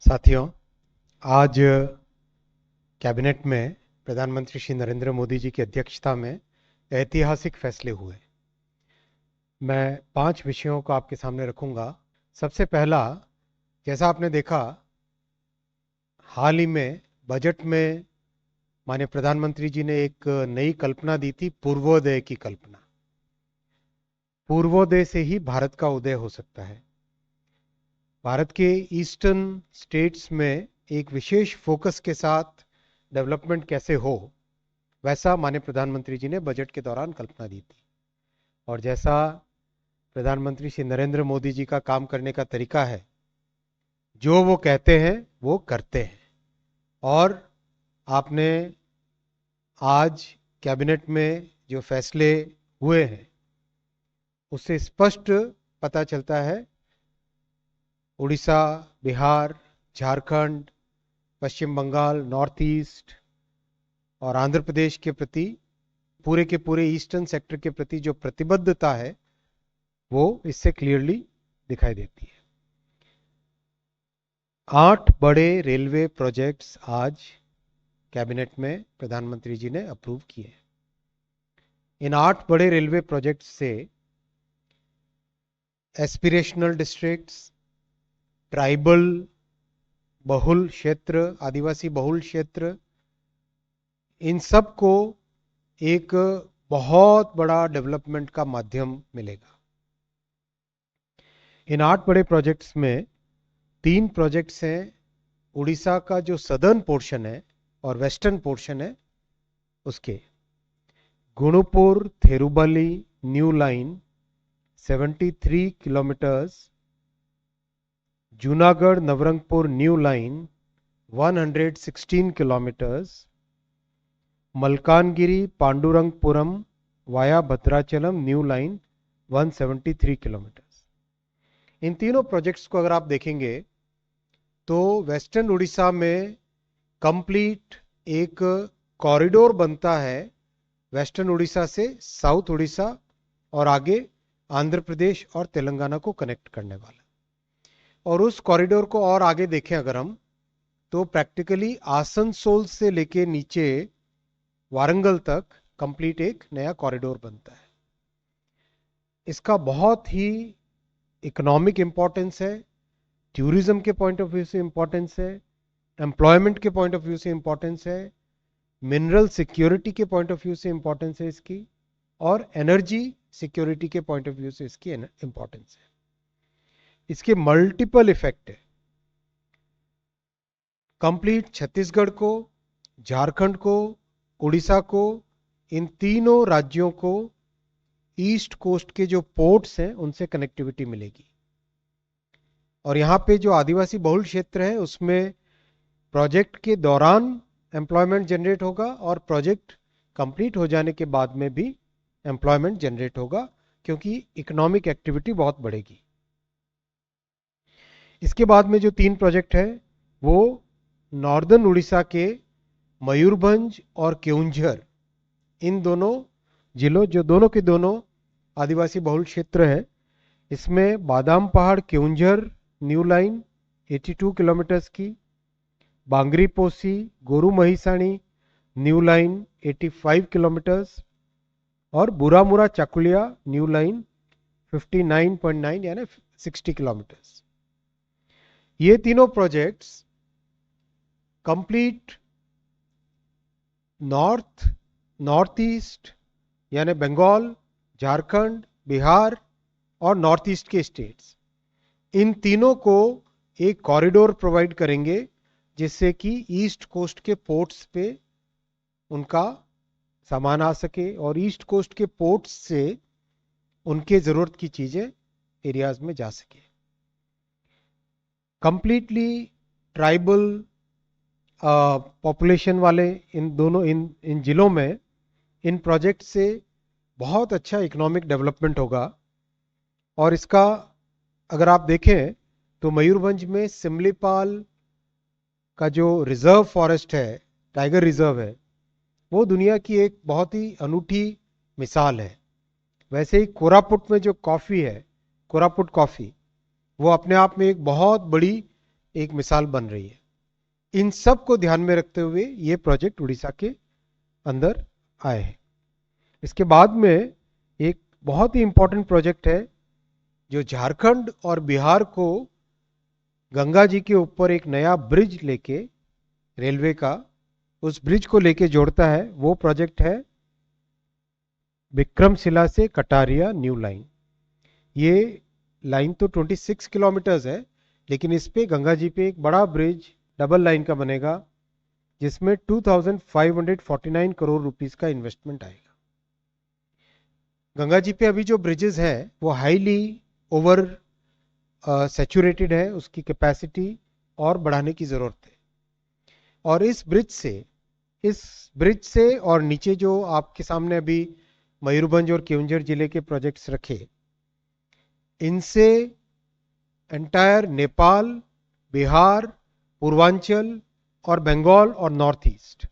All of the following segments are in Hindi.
साथियों, आज कैबिनेट में प्रधानमंत्री श्री नरेंद्र मोदी जी की अध्यक्षता में ऐतिहासिक फैसले हुए। मैं 5 विषयों को आपके सामने रखूंगा। सबसे पहला, जैसा आपने देखा, हाल ही में बजट में माननीय प्रधानमंत्री जी ने एक नई कल्पना दी थी, पूर्वोदय की कल्पना। पूर्वोदय से ही भारत का उदय हो सकता है। भारत के ईस्टर्न स्टेट्स में एक विशेष फोकस के साथ डेवलपमेंट कैसे हो, वैसा माननीय प्रधानमंत्री जी ने बजट के दौरान कल्पना दी थी। और जैसा प्रधानमंत्री श्री नरेंद्र मोदी जी का काम करने का तरीका है, जो वो कहते हैं वो करते हैं। और आपने आज कैबिनेट में जो फैसले हुए हैं उससे स्पष्ट पता चलता है, उड़ीसा, बिहार, झारखंड, पश्चिम बंगाल, नॉर्थ ईस्ट और आंध्र प्रदेश के प्रति, पूरे के पूरे ईस्टर्न सेक्टर के प्रति जो प्रतिबद्धता है वो इससे क्लियरली दिखाई देती है। 8 बड़े रेलवे प्रोजेक्ट्स आज कैबिनेट में प्रधानमंत्री जी ने अप्रूव किए। इन 8 बड़े रेलवे प्रोजेक्ट्स से एस्पिरेशनल डिस्ट्रिक्ट्स, ट्राइबल बहुल क्षेत्र, आदिवासी बहुल क्षेत्र, इन सब को एक बहुत बड़ा डेवलपमेंट का माध्यम मिलेगा। इन 8 बड़े प्रोजेक्ट्स में 3 प्रोजेक्ट्स हैं उड़ीसा का जो सदर्न पोर्शन है और वेस्टर्न पोर्शन है उसके। Gunupur Therubali new line 73 kilometres, Junagarh Nabarangpur new line 116 kilometres, Malkangiri Pandurangapuram via Bhadrachalam new line 173 kilometres. इन तीनों प्रोजेक्ट्स को अगर आप देखेंगे तो वेस्टर्न उड़ीसा में कंप्लीट एक कॉरिडोर बनता है, वेस्टर्न उड़ीसा से साउथ उड़ीसा और आगे आंध्र प्रदेश और तेलंगाना को कनेक्ट करने वाला। और उस कॉरिडोर को और आगे देखें अगर हम, तो प्रैक्टिकली आसनसोल से लेके नीचे वारंगल तक कंप्लीट एक नया कॉरिडोर बनता है। इसका बहुत ही इकोनॉमिक इंपॉर्टेंस है, टूरिज्म के पॉइंट ऑफ व्यू से इंपॉर्टेंस है, एम्प्लॉयमेंट के पॉइंट ऑफ व्यू से इंपॉर्टेंस है, मिनरल सिक्योरिटी के पॉइंट ऑफ व्यू से इंपॉर्टेंस है इसकी, और एनर्जी सिक्योरिटी के पॉइंट ऑफ व्यू से इसकी इंपॉर्टेंस है। इसके मल्टीपल इफेक्ट है। कंप्लीट छत्तीसगढ़ को, झारखंड को, उड़ीसा को, इन तीनों राज्यों को ईस्ट कोस्ट के जो पोर्ट्स हैं उनसे कनेक्टिविटी मिलेगी। और यहां पे जो आदिवासी बहुल क्षेत्र है उसमें प्रोजेक्ट के दौरान एम्प्लॉयमेंट जनरेट होगा और प्रोजेक्ट कंप्लीट हो जाने के बाद में भी एम्प्लॉयमेंट जनरेट होगा, क्योंकि इकोनॉमिक एक्टिविटी बहुत बढ़ेगी। इसके बाद में जो 3 प्रोजेक्ट है वो नॉर्दर्न उड़ीसा के मयूरभंज और केउंझर, इन दोनों जिलों, जो दोनों के दोनों आदिवासी बहुल क्षेत्र है, इसमें बादाम पहाड़ केउंझर न्यू लाइन 82 किलोमीटर्स की, बांगरी पोसी गोरू महिसाणी न्यू लाइन 85 किलोमीटर्स और बुरामुरा चाकुलिया न्यू लाइन 59.9 यानी 60 किलोमीटर्स। ये तीनों प्रोजेक्ट्स कंप्लीट नॉर्थ ईस्ट यानी बंगाल, झारखंड, बिहार और नॉर्थ ईस्ट के स्टेट्स, इन तीनों को एक कॉरिडोर प्रोवाइड करेंगे जिससे कि ईस्ट कोस्ट के पोर्ट्स पे उनका सामान आ सके और ईस्ट कोस्ट के पोर्ट्स से उनके जरूरत की चीजें एरियाज में जा सके। कंप्लीटली ट्राइबल पॉपुलेशन वाले इन जिलों में इन प्रोजेक्ट से बहुत अच्छा इकोनॉमिक डेवलपमेंट होगा। और इसका अगर आप देखें तो मयूरभंज में सिमलीपाल का जो रिजर्व फॉरेस्ट है, टाइगर रिजर्व है, वो दुनिया की एक बहुत ही अनूठी मिसाल है। वैसे ही कोरापुट में जो कॉफ़ी है, कोरापुट कॉफ़ी, वो अपने आप में एक बहुत बड़ी एक मिसाल बन रही है। इन सब को ध्यान में रखते हुए ये प्रोजेक्ट उड़ीसा के अंदर आए हैं। इसके बाद में एक बहुत ही इंपॉर्टेंट प्रोजेक्ट है जो झारखंड और बिहार को गंगा जी के ऊपर एक नया ब्रिज लेके, रेलवे का उस ब्रिज को लेके जोड़ता है। वो प्रोजेक्ट है विक्रमशिला से कटारिया न्यू लाइन। ये लाइन तो 26 किलोमीटर्स है, लेकिन इस पे गंगा जी पे एक बड़ा ब्रिज डबल लाइन का बनेगा जिसमें 2549 करोड़ रुपीस का इन्वेस्टमेंट आएगा। गंगा जी पे अभी जो ब्रिजेस हैं वो हाईली ओवर सैचुरेटेड है, उसकी कैपेसिटी और बढ़ाने की जरूरत है। और इस ब्रिज से और नीचे जो आपके सामने अभी मयूरभंज और केवंझर जिले के प्रोजेक्ट्स रखे, इनसे एंटायर नेपाल, बिहार, पूर्वांचल और बंगाल और नॉर्थ ईस्ट,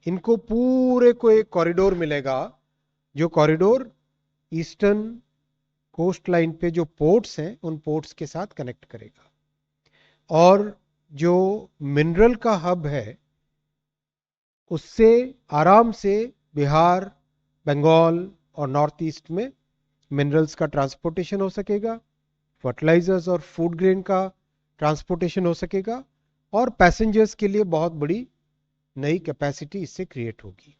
इनको पूरे को एक कॉरिडोर मिलेगा, जो कॉरिडोर ईस्टर्न कोस्ट लाइन पे जो पोर्ट्स हैं उन पोर्ट्स के साथ कनेक्ट करेगा। और जो मिनरल का हब है उससे आराम से बिहार, बंगाल और नॉर्थ ईस्ट में मिनरल्स का ट्रांसपोर्टेशन हो सकेगा, फर्टिलाइजर्स और फूड ग्रेन का ट्रांसपोर्टेशन हो सकेगा, और पैसेंजर्स के लिए बहुत बड़ी नई कैपेसिटी इससे क्रिएट होगी।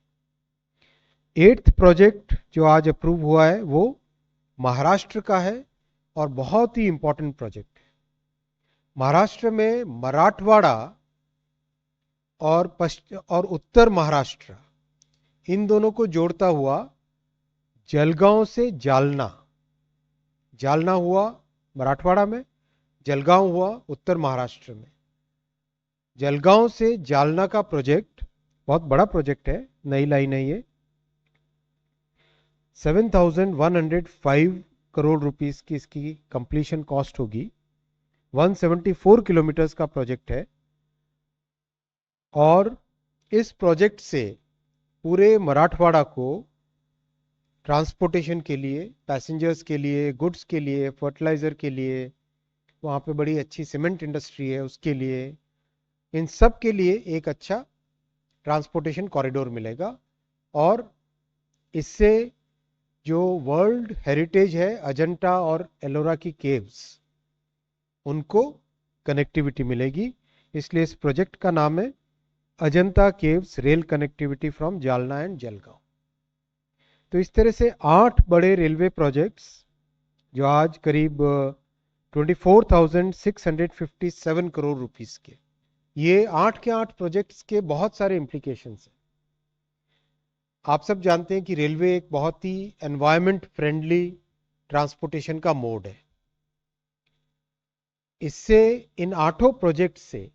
8th प्रोजेक्ट जो आज अप्रूव हुआ है वो महाराष्ट्र का है और बहुत ही इंपॉर्टेंट प्रोजेक्ट है। महाराष्ट्र में मराठवाड़ा और उत्तर महाराष्ट्र, इन दोनों को जोड़ता हुआ जलगांव से जालना, जालना हुआ मराठवाड़ा में, जलगांव हुआ उत्तर महाराष्ट्र में। जलगांव से जालना का प्रोजेक्ट बहुत बड़ा प्रोजेक्ट है, नई लाइन है ये। 7,105 करोड़ रुपीस की इसकी कंप्लीशन कॉस्ट होगी। 174 किलोमीटर्स का प्रोजेक्ट है और इस प्रोजेक्ट से पूरे मराठवाड़ा को ट्रांसपोर्टेशन के लिए, पैसेंजर्स के लिए, गुड्स के लिए, फर्टिलाइजर के लिए, वहाँ पे बड़ी अच्छी सीमेंट इंडस्ट्री है उसके लिए, इन सब के लिए एक अच्छा ट्रांसपोर्टेशन कॉरिडोर मिलेगा। और इससे जो वर्ल्ड हेरिटेज है अजंता और एलोरा की केव्स, उनको कनेक्टिविटी मिलेगी। इसलिए इस प्रोजेक्ट का नाम है Ajanta caves rail connectivity from Jalna and Jalgaon. तो इस तरह से 8 बड़े रेलवे प्रोजेक्ट्स जो आज करीब 24,657 करोड़ रुपीस के, ये 8 के 8 प्रोजेक्ट्स के बहुत सारे इंप्लीकेशंस हैं। आप सब जानते हैं कि रेलवे एक बहुत ही एनवायरमेंट फ्रेंडली ट्रांसपोर्टेशन का मोड है। इससे इन 8 प्रोजेक्ट से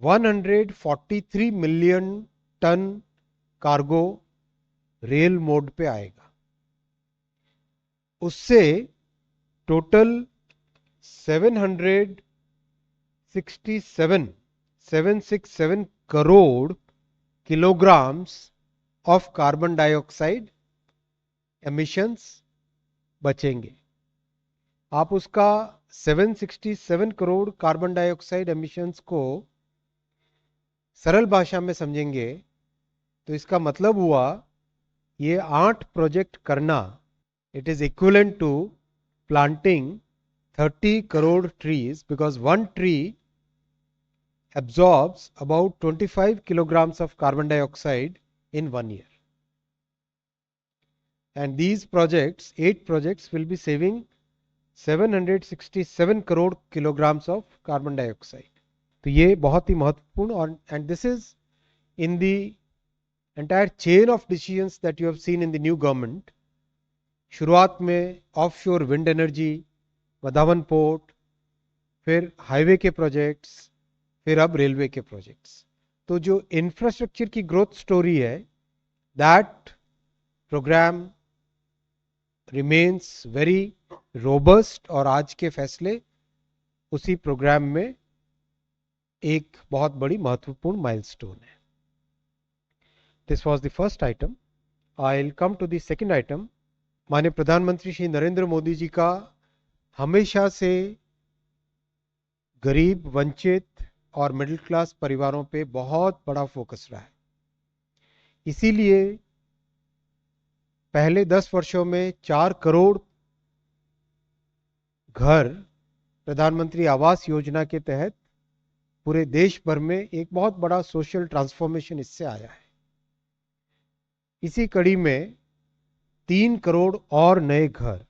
143 million tonne cargo rail mode पे आएगा। उससे total 767 crore kilograms of carbon dioxide emissions बचेंगे। आप उसका 767 करोड़ कार्बन डाइऑक्साइड एमिशंस को सरल भाषा में समझेंगे तो इसका मतलब हुआ ये 8 प्रोजेक्ट करना, it is equivalent to planting 30 crore trees, because one tree absorbs about 25 kilograms of carbon dioxide in 1 year. And these projects, 8 projects, will be saving 767 crore kilograms of carbon dioxide. तो ये बहुत ही महत्वपूर्ण, और and this is in the entire chain of decisions that you have seen in the new government. शुरुआत में offshore wind energy, Vadhavan port, फिर हाईवे के प्रोजेक्ट्स, फिर अब रेलवे के प्रोजेक्ट्स। तो जो इंफ्रास्ट्रक्चर की ग्रोथ स्टोरी है, that programme remains very robust, और आज के फैसले उसी प्रोग्राम में एक बहुत बड़ी महत्वपूर्ण माइलस्टोन है। This was the first item. I will come to the second item. माननीय प्रधानमंत्री श्री नरेंद्र मोदी जी का हमेशा से गरीब, वंचित और मिडिल क्लास परिवारों पे बहुत बड़ा फोकस रहा है। इसीलिए पहले 10 वर्षों में 4 करोड़ घर प्रधानमंत्री आवास योजना के तहत पूरे देश भर में एक बहुत बड़ा सोशल ट्रांसफॉर्मेशन इससे आया है। इसी कड़ी में 3 करोड़ और नए घर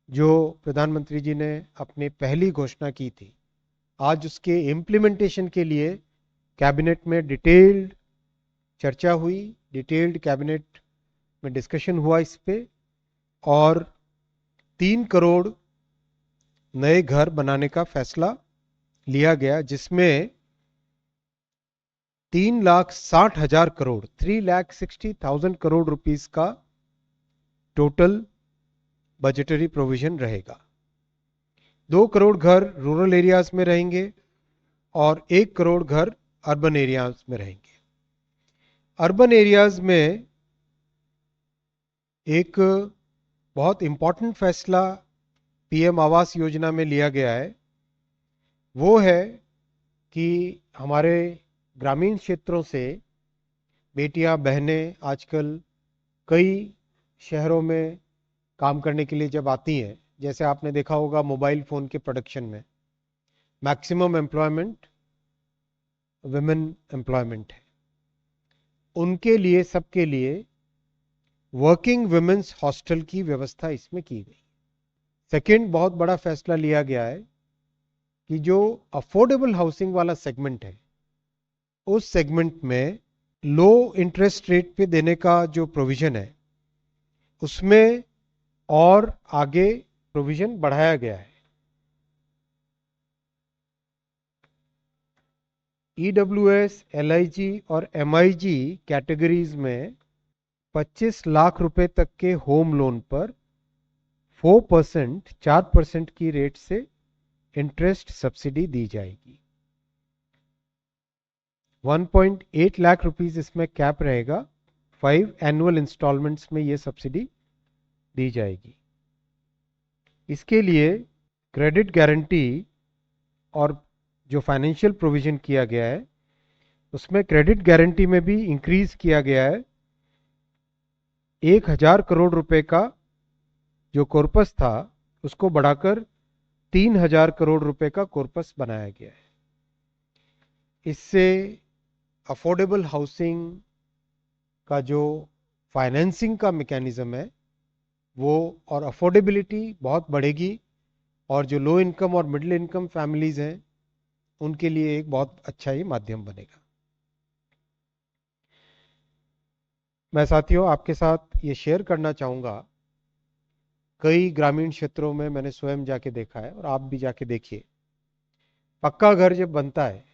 जो प्रधानमंत्री जी ने अपनी पहली घोषणा की थी, आज उसके इम्प्लीमेंटेशन के लिए कैबिनेट में डिटेल्ड चर्चा हुई, डिटेल्ड कैबिनेट में डिस्कशन हुआ इस पे, और 3 करोड़ नए घर बनाने का फैसला लिया गया, जिसमें 3,60,000 करोड़ 3,60,000 करोड़ रुपीस का टोटल बजटरी प्रोविजन रहेगा। 2 करोड़ घर रूरल एरियाज में रहेंगे और 1 करोड़ घर अर्बन एरियाज में रहेंगे। अर्बन एरियाज में एक बहुत इंपॉर्टेंट फैसला पीएम आवास योजना में लिया गया है, वो है कि हमारे ग्रामीण क्षेत्रों से बेटियां, बहनें आजकल कई शहरों में काम करने के लिए जब आती हैं, जैसे आपने देखा होगा मोबाइल फोन के प्रोडक्शन में मैक्सिमम एम्प्लॉयमेंट विमेन एम्प्लॉयमेंट है, उनके लिए, सबके लिए वर्किंग वुमेन्स हॉस्टल की व्यवस्था इसमें की गई। सेकंड बहुत बड़ा फैसला लिया गया है कि जो अफोर्डेबल हाउसिंग वाला सेगमेंट है, उस सेगमेंट में लो इंटरेस्ट रेट पे देने का जो प्रोविजन है, उसमें और आगे प्रोविजन बढ़ाया गया है। ईडब्ल्यूएस, एलआईजी और एमआईजी कैटेगरीज में 25 लाख रुपए तक के होम लोन पर 4% की रेट से इंटरेस्ट सब्सिडी दी जाएगी। 1.8 लाख रुपीस इसमें कैप रहेगा, 5 एनुअल इंस्टॉलमेंट्स में ये सब्सिडी दी जाएगी। इसके लिए क्रेडिट गारंटी और जो फाइनेंशियल प्रोविजन किया गया है, उसमें क्रेडिट गारंटी में भी इंक्रीज किया गया है। 1,000 करोड़ रुपए का जो कॉर्पस था, उसको बढ़ाकर 3,000 करोड़ रुपए का कॉर्पस बनाया गया है। इससे अफोर्डेबल हाउसिंग का जो फाइनेंसिंग का मैकेनिज्म है वो और अफोर्डेबिलिटी बहुत बढ़ेगी, और जो लो इनकम और मिडिल इनकम फैमिलीज हैं उनके लिए एक बहुत अच्छा ही माध्यम बनेगा। मैं साथियों आपके साथ ये शेयर करना चाहूँगा, कई ग्रामीण क्षेत्रों में मैंने स्वयं जाके देखा है और आप भी जाके देखिए, पक्का घर जब बनता है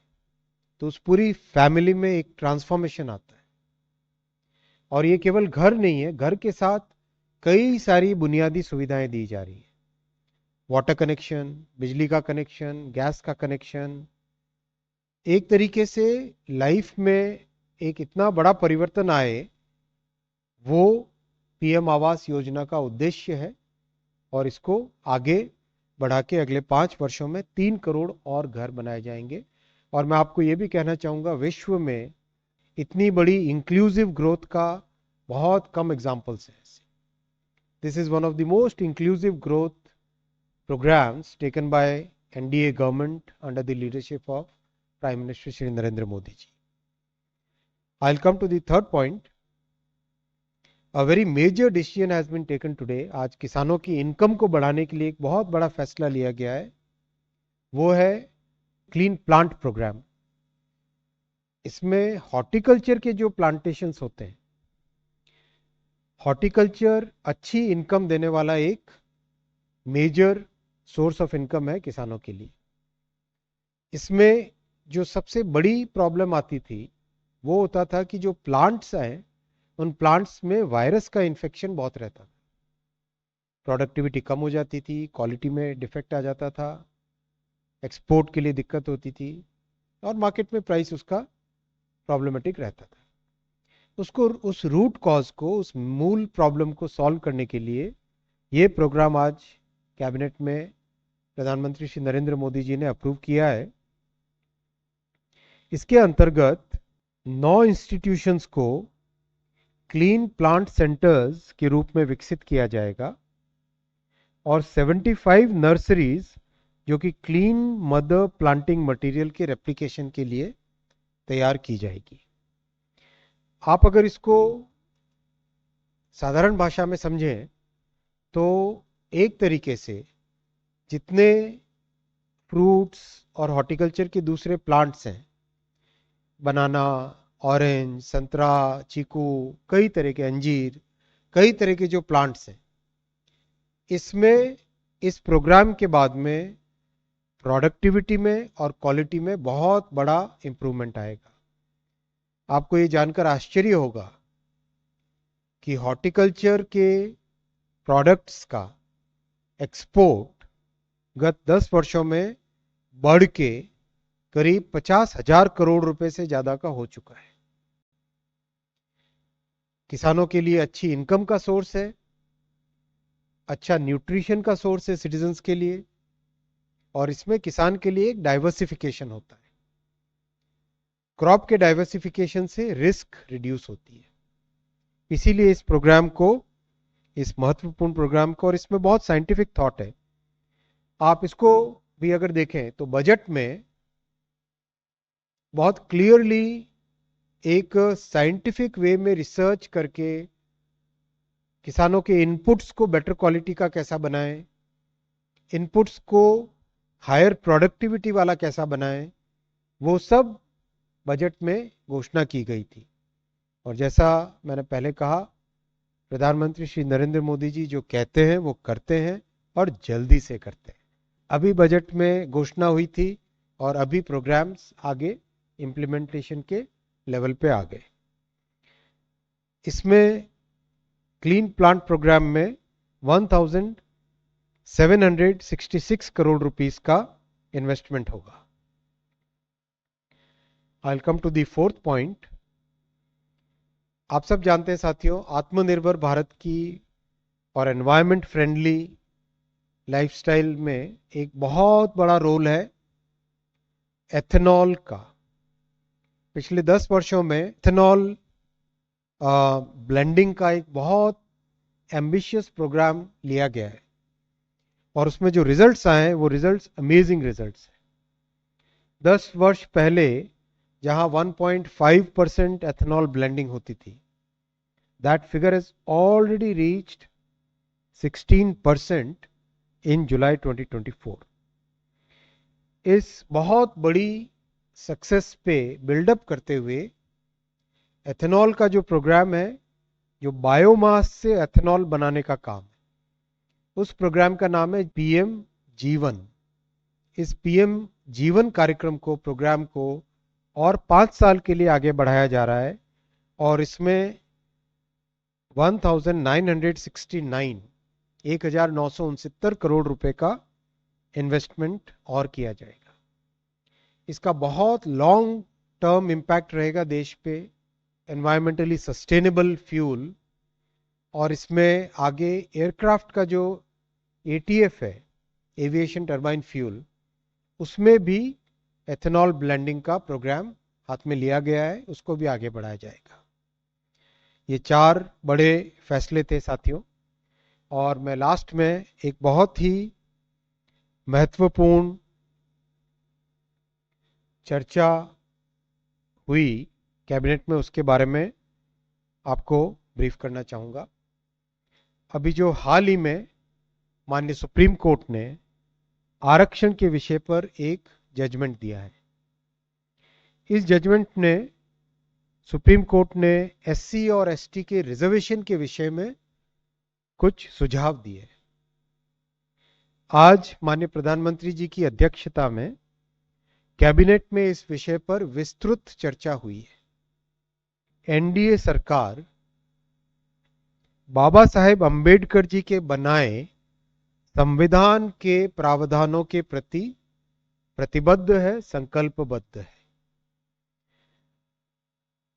तो उस पूरी फैमिली में एक ट्रांसफॉर्मेशन आता है। और ये केवल घर नहीं है, घर के साथ कई सारी बुनियादी सुविधाएं दी जा रही है। वाटर कनेक्शन, बिजली का कनेक्शन, गैस का कनेक्शन, एक तरीके से लाइफ में एक इतना बड़ा परिवर्तन आए, वो पीएम आवास योजना का उद्देश्य है। और इसको आगे बढ़ा के अगले 5 वर्षों में 3 करोड़ और घर बनाए जाएंगे। और मैं आपको ये भी कहना चाहूँगा, विश्व में इतनी बड़ी इंक्लूसिव ग्रोथ का बहुत कम एग्जाम्पल्स हैं। This is one of the most inclusive growth programmes taken by NDA government under the leadership of prime minister Shri Narendra Modi ji. I will come to the third point. A very major decision has been taken today. आज किसानों की इनकम को बढ़ाने के लिए एक बहुत बड़ा फैसला लिया गया है, वो है क्लीन प्लांट प्रोग्राम। इसमें हॉर्टिकल्चर के जो प्लांटेशंस होते हैं, हॉर्टिकल्चर अच्छी इनकम देने वाला एक मेजर सोर्स ऑफ इनकम है किसानों के लिए। इसमें जो सबसे बड़ी प्रॉब्लम आती थी वो होता था कि जो प्लांट्स हैं, उन प्लांट्स में वायरस का इन्फेक्शन बहुत रहता था, प्रोडक्टिविटी कम हो जाती थी, क्वालिटी में डिफेक्ट आ जाता था, एक्सपोर्ट के लिए दिक्कत होती थी, और मार्केट में प्राइस उसका प्रॉब्लमेटिक रहता था। उसको, उस रूट कॉज को, उस मूल प्रॉब्लम को सॉल्व करने के लिए ये प्रोग्राम आज कैबिनेट में प्रधानमंत्री श्री नरेंद्र मोदी जी ने अप्रूव किया है। इसके अंतर्गत 9 इंस्टीट्यूशंस को क्लीन प्लांट सेंटर्स के रूप में विकसित किया जाएगा और 75 नर्सरीज जो कि क्लीन मदर प्लांटिंग मटेरियल के रेप्लिकेशन के लिए तैयार की जाएगी। आप अगर इसको साधारण भाषा में समझें तो एक तरीके से जितने फ्रूट्स और हॉर्टिकल्चर के दूसरे प्लांट्स हैं, बनाना, ऑरेंज, संतरा, चीकू, कई तरह के अंजीर, कई तरह के जो प्लांट्स हैं, इसमें इस प्रोग्राम के बाद में प्रोडक्टिविटी में और क्वालिटी में बहुत बड़ा इंप्रूवमेंट आएगा। आपको ये जानकर आश्चर्य होगा कि हॉर्टिकल्चर के प्रोडक्ट्स का एक्सपोर्ट गत 10 वर्षों में बढ़ के करीब 50,000 करोड़ रुपए से ज्यादा का हो चुका है। किसानों के लिए अच्छी इनकम का सोर्स है, अच्छा न्यूट्रिशन का सोर्स है सिटीजन्स के लिए, और इसमें किसान के लिए एक डाइवर्सिफिकेशन होता है। क्रॉप के डाइवर्सिफिकेशन से रिस्क रिड्यूस होती है। इसीलिए इस प्रोग्राम को, इस महत्वपूर्ण प्रोग्राम को, और इसमें बहुत साइंटिफिक थॉट है। आप इसको भी अगर देखें तो बजट में बहुत क्लियरली एक साइंटिफिक वे में रिसर्च करके किसानों के इनपुट्स को बेटर क्वालिटी का कैसा बनाएं, इनपुट्स को हायर प्रोडक्टिविटी वाला कैसा बनाएं, वो सब बजट में घोषणा की गई थी। और जैसा मैंने पहले कहा, प्रधानमंत्री श्री नरेंद्र मोदी जी जो कहते हैं वो करते हैं और जल्दी से करते हैं। अभी बजट में घोषणा हुई थी और अभी प्रोग्राम्स आगे इम्प्लीमेंटेशन के लेवल पे आ गए। इसमें क्लीन प्लांट प्रोग्राम में 1766 करोड़ रुपीस का इन्वेस्टमेंट होगा। I will come to the fourth point. आप सब जानते हैं साथियों, आत्मनिर्भर भारत की और एनवायरमेंट फ्रेंडली लाइफस्टाइल में एक बहुत बड़ा रोल है एथेनॉल का। पिछले 10 वर्षों में एथेनॉल ब्लेंडिंग का एक बहुत एम्बिशियस प्रोग्राम लिया गया है और उसमें जो रिजल्ट्स आए हैं वो रिजल्ट्स अमेजिंग रिजल्ट्स हैं। 10 वर्ष पहले जहां 1.5% एथेनॉल ब्लेंडिंग होती थी, that figure has already reached 16% इन जुलाई 2024। इस बहुत बड़ी सक्सेस पे बिल्डअप करते हुए एथेनॉल का जो प्रोग्राम है, जो बायोमास से एथेनॉल बनाने का काम है, उस प्रोग्राम का नाम है पीएम जीवन। इस पीएम जीवन कार्यक्रम को, प्रोग्राम को और 5 साल के लिए आगे बढ़ाया जा रहा है और इसमें 1969 करोड़ रुपए का इन्वेस्टमेंट और किया जाएगा। इसका बहुत लॉन्ग टर्म इम्पैक्ट रहेगा देश पे, एनवायरमेंटली सस्टेनेबल फ्यूल, और इसमें आगे एयरक्राफ्ट का जो एटीएफ है, एविएशन टर्बाइन फ्यूल, उसमें भी एथेनॉल ब्लेंडिंग का प्रोग्राम हाथ में लिया गया है, उसको भी आगे बढ़ाया जाएगा। ये 4 बड़े फैसले थे साथियों। और मैं लास्ट में एक बहुत ही महत्वपूर्ण चर्चा हुई कैबिनेट में, उसके बारे में आपको ब्रीफ करना चाहूँगा। अभी जो हाल ही में माननीय सुप्रीम कोर्ट ने आरक्षण के विषय पर एक जजमेंट दिया है। इस जजमेंट ने, सुप्रीम कोर्ट ने एससी और एसटी के रिजर्वेशन के विषय में कुछ सुझाव दिए। आज माननीय प्रधानमंत्री जी की अध्यक्षता में कैबिनेट में इस विषय पर विस्तृत चर्चा हुई है। एनडीए सरकार बाबा साहेब अंबेडकर जी के बनाए संविधान के प्रावधानों के प्रति प्रतिबद्ध है, संकल्पबद्ध है।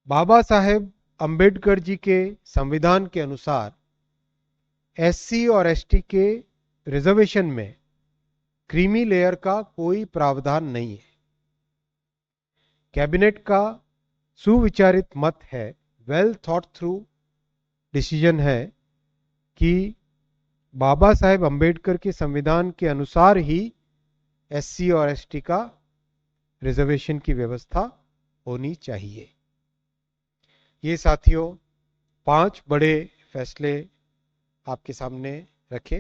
बाबा साहेब अंबेडकर जी के संविधान के अनुसार एससी और एसटी के रिजर्वेशन में क्रीमी लेयर का कोई प्रावधान नहीं है। कैबिनेट का सुविचारित मत है, वेल थॉट थ्रू डिसीजन है कि बाबा साहेब अंबेडकर के संविधान के अनुसार ही एससी और एसटी का रिजर्वेशन की व्यवस्था होनी चाहिए। ये साथियों 5 बड़े फैसले आपके सामने रखे।